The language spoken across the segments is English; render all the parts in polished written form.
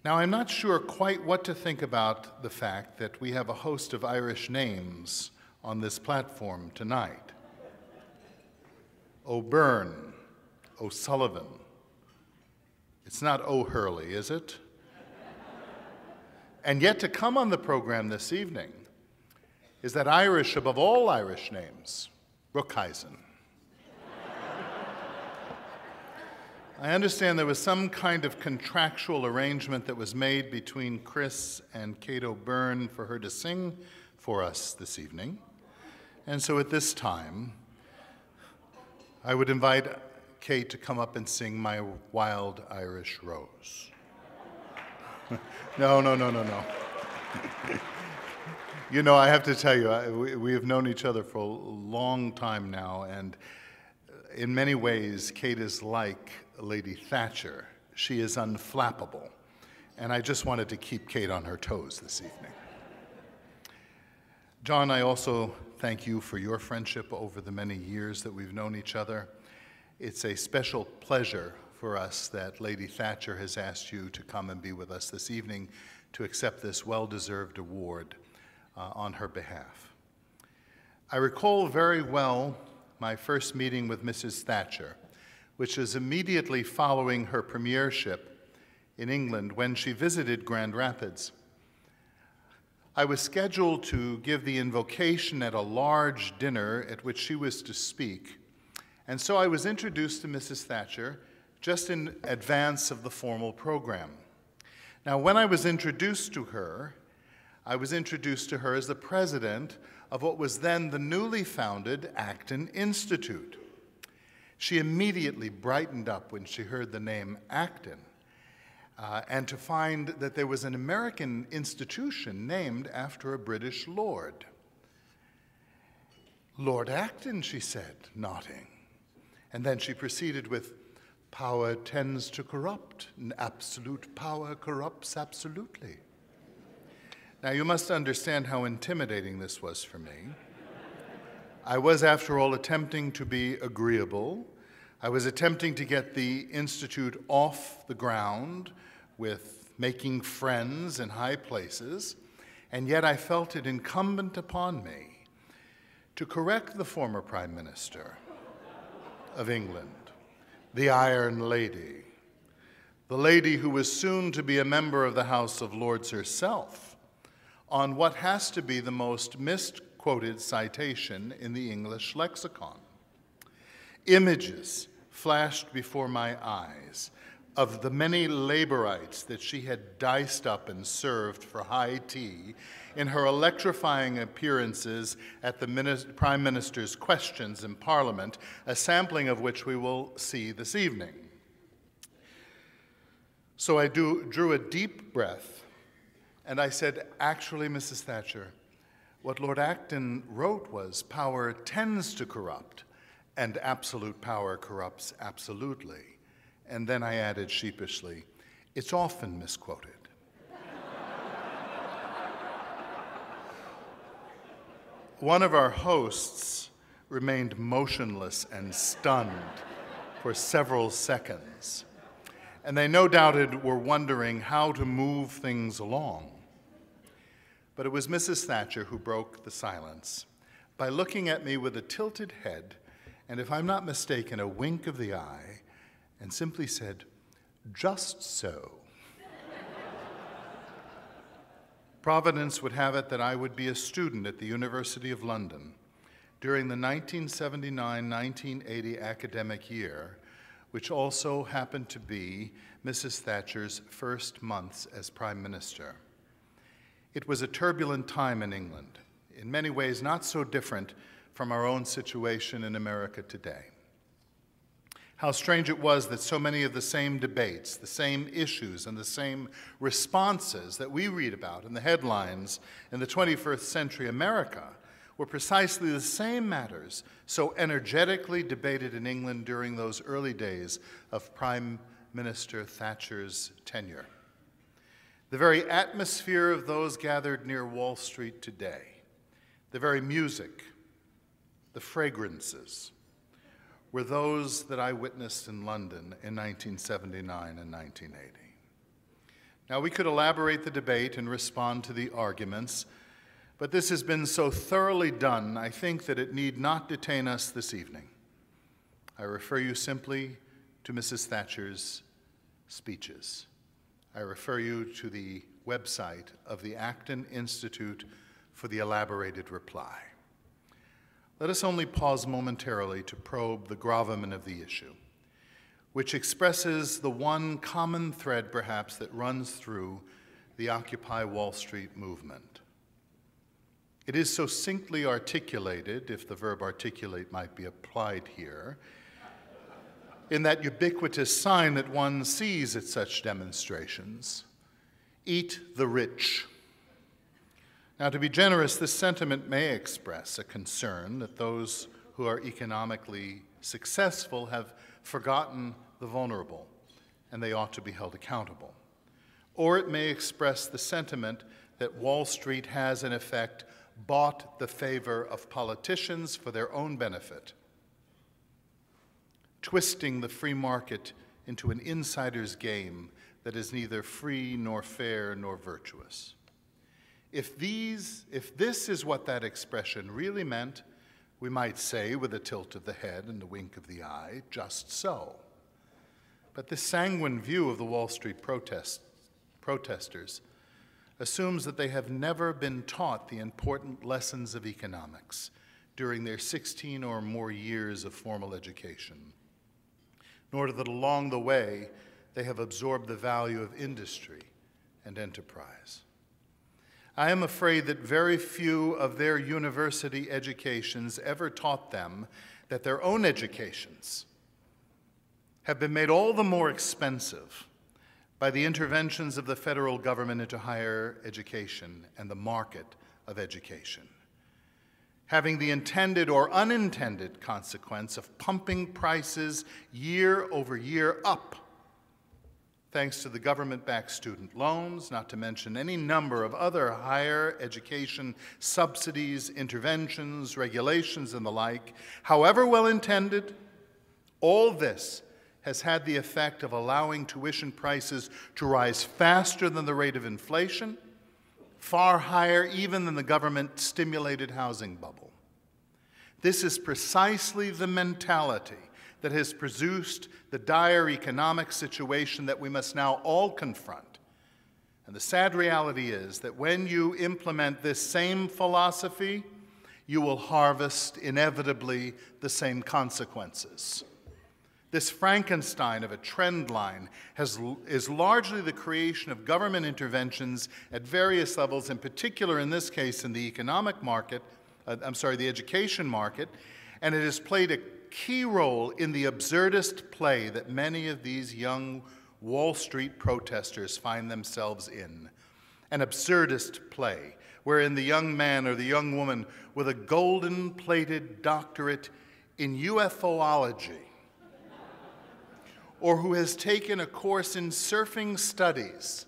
Now, I'm not sure quite what to think about the fact that we have a host of Irish names on this platform tonight. O'Byrne, O'Sullivan. It's not O'Hurley, is it? And yet to come on the program this evening is that Irish above all Irish names, Brookhuizen. I understand there was some kind of contractual arrangement that was made between Chris and Kate O'Byrne for her to sing for us this evening. And so at this time, I would invite Kate to come up and sing My Wild Irish Rose. No. You know, I have to tell you, we have known each other for a long time now, and in many ways, Kate is like Lady Thatcher. She is unflappable, and I just wanted to keep Kate on her toes this evening. John, I also thank you for your friendship over the many years that we've known each other. It's a special pleasure for us that Lady Thatcher has asked you to come and be with us this evening to accept this well-deserved award on her behalf. I recall very well my first meeting with Mrs. Thatcher, which is immediately following her premiership in England when she visited Grand Rapids. I was scheduled to give the invocation at a large dinner at which she was to speak, and so I was introduced to Mrs. Thatcher just in advance of the formal program. Now, when I was introduced to her as the president of what was then the newly founded Acton Institute. She immediately brightened up when she heard the name Acton, and to find that there was an American institution named after a British lord. Lord Acton, she said, nodding. And then she proceeded with, power tends to corrupt, and absolute power corrupts absolutely. Now, you must understand how intimidating this was for me. I was, after all, attempting to be agreeable. I was attempting to get the Institute off the ground with making friends in high places, and yet I felt it incumbent upon me to correct the former Prime Minister of England, the Iron Lady, the lady who was soon to be a member of the House of Lords herself, on what has to be the most misquoted citation in the English lexicon. Images flashed before my eyes of the many laborites that she had diced up and served for high tea in her electrifying appearances at the Prime Minister's questions in Parliament, a sampling of which we will see this evening. So I drew a deep breath, and I said, actually, Mrs. Thatcher, what Lord Acton wrote was, power tends to corrupt, and absolute power corrupts absolutely. And then I added sheepishly, it's often misquoted. One of our hosts remained motionless and stunned for several seconds, and they no doubt were wondering how to move things along. But it was Mrs. Thatcher who broke the silence by looking at me with a tilted head, and if I'm not mistaken, a wink of the eye, and simply said, just so. Providence would have it that I would be a student at the University of London during the 1979-1980 academic year, which also happened to be Mrs. Thatcher's first months as Prime Minister. It was a turbulent time in England, in many ways not so different from our own situation in America today. How strange it was that so many of the same debates, the same issues, and the same responses that we read about in the headlines in the 21st century America were precisely the same matters so energetically debated in England during those early days of Prime Minister Thatcher's tenure. The very atmosphere of those gathered near Wall Street today, the very music, the fragrances, were those that I witnessed in London in 1979 and 1980. Now, we could elaborate the debate and respond to the arguments, but this has been so thoroughly done, I think that it need not detain us this evening. I refer you simply to Mrs. Thatcher's speeches. I refer you to the website of the Acton Institute for the elaborated reply. Let us only pause momentarily to probe the gravamen of the issue, which expresses the one common thread, perhaps, that runs through the Occupy Wall Street movement. It is succinctly articulated, if the verb articulate might be applied here, in that ubiquitous sign that one sees at such demonstrations: eat the rich. Now, to be generous, this sentiment may express a concern that those who are economically successful have forgotten the vulnerable, and they ought to be held accountable. Or it may express the sentiment that Wall Street has, in effect, bought the favor of politicians for their own benefit, twisting the free market into an insider's game that is neither free nor fair nor virtuous. If this is what that expression really meant, we might say, with a tilt of the head and a wink of the eye, just so. But this sanguine view of the Wall Street protesters assumes that they have never been taught the important lessons of economics during their 16 or more years of formal education, nor that along the way they have absorbed the value of industry and enterprise. I am afraid that very few of their university educations ever taught them that their own educations have been made all the more expensive by the interventions of the federal government into higher education and the market of education, having the intended or unintended consequence of pumping prices year over year up, thanks to the government-backed student loans, not to mention any number of other higher education subsidies, interventions, regulations, and the like. However well-intended, all this has had the effect of allowing tuition prices to rise faster than the rate of inflation, far higher even than the government-stimulated housing bubble. This is precisely the mentality that has produced the dire economic situation that we must now all confront. And the sad reality is that when you implement this same philosophy, you will harvest inevitably the same consequences. This Frankenstein of a trend line is largely the creation of government interventions at various levels, in particular in this case in the economic market, the education market, and it has played a key role in the absurdist play that many of these young Wall Street protesters find themselves in. An absurdist play wherein the young man or the young woman with a golden-plated doctorate in UFOlogy, or who has taken a course in surfing studies,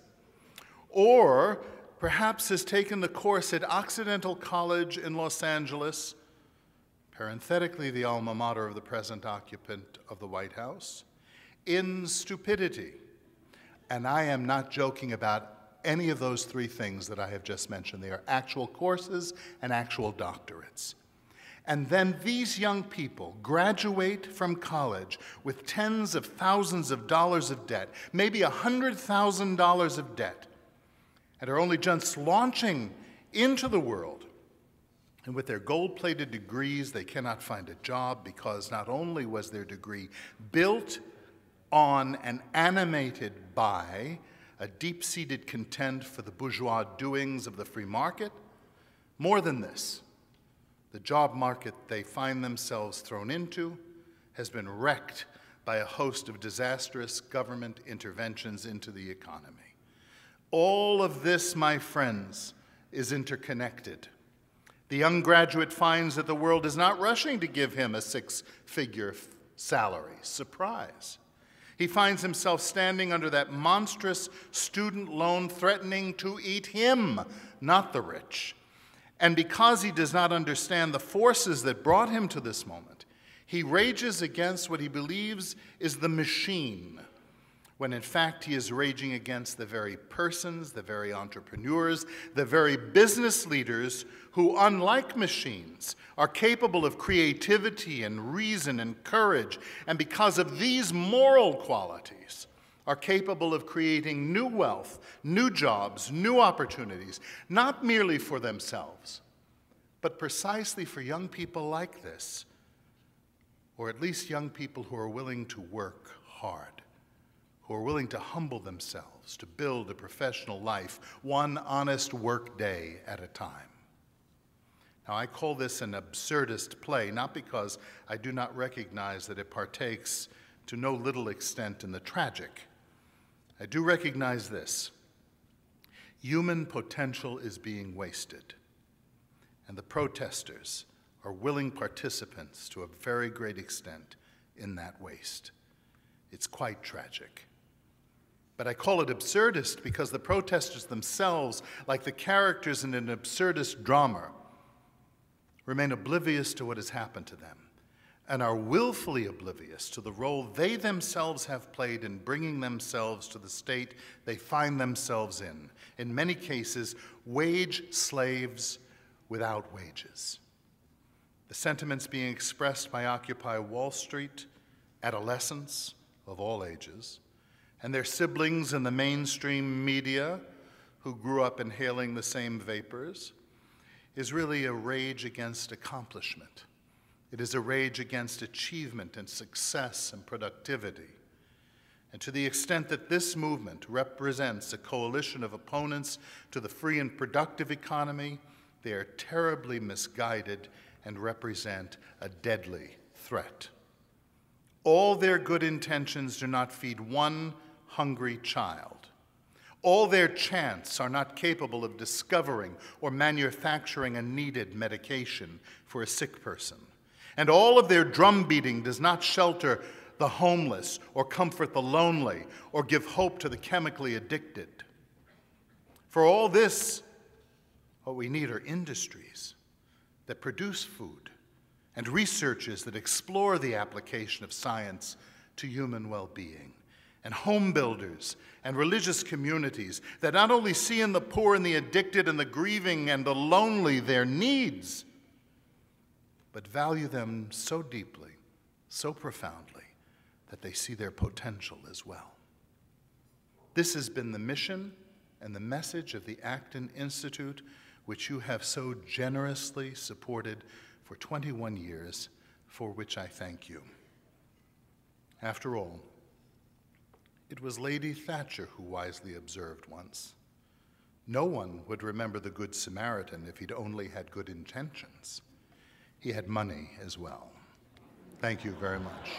or perhaps has taken the course at Occidental College in Los Angeles, parenthetically the alma mater of the present occupant of the White House, in stupidity. And I am not joking about any of those three things that I have just mentioned. They are actual courses and actual doctorates. And then these young people graduate from college with tens of thousands of dollars of debt, maybe $100,000 of debt, and are only just launching into the world. And with their gold-plated degrees, they cannot find a job because not only was their degree built on and animated by a deep-seated contempt for the bourgeois doings of the free market, more than this, the job market they find themselves thrown into has been wrecked by a host of disastrous government interventions into the economy. All of this, my friends, is interconnected. The young graduate finds that the world is not rushing to give him a six-figure salary. Surprise. He finds himself standing under that monstrous student loan threatening to eat him, not the rich. And because he does not understand the forces that brought him to this moment, he rages against what he believes is the machine, when in fact he is raging against the very persons, the very entrepreneurs, the very business leaders who, unlike machines, are capable of creativity and reason and courage, and because of these moral qualities, are capable of creating new wealth, new jobs, new opportunities, not merely for themselves, but precisely for young people like this, or at least young people who are willing to work hard, who are willing to humble themselves to build a professional life, one honest work day at a time. Now, I call this an absurdist play, not because I do not recognize that it partakes to no little extent in the tragic. I do recognize this: human potential is being wasted, and the protesters are willing participants to a very great extent in that waste. It's quite tragic. But I call it absurdist because the protesters themselves, like the characters in an absurdist drama, remain oblivious to what has happened to them and are willfully oblivious to the role they themselves have played in bringing themselves to the state they find themselves in many cases, wage slaves without wages. The sentiments being expressed by Occupy Wall Street, adolescents of all ages, and their siblings in the mainstream media who grew up inhaling the same vapors, is really a rage against accomplishment. It is a rage against achievement and success and productivity. And to the extent that this movement represents a coalition of opponents to the free and productive economy, they are terribly misguided and represent a deadly threat. All their good intentions do not feed one hungry child. All their chants are not capable of discovering or manufacturing a needed medication for a sick person. And all of their drum beating does not shelter the homeless or comfort the lonely or give hope to the chemically addicted. For all this, what we need are industries that produce food and researches that explore the application of science to human well-being, and home builders and religious communities that not only see in the poor and the addicted and the grieving and the lonely their needs, but value them so deeply, so profoundly, that they see their potential as well. This has been the mission and the message of the Acton Institute, which you have so generously supported for 21 years, for which I thank you. After all, it was Lady Thatcher who wisely observed once, "No one would remember the Good Samaritan if he'd only had good intentions." He had money as well. Thank you very much.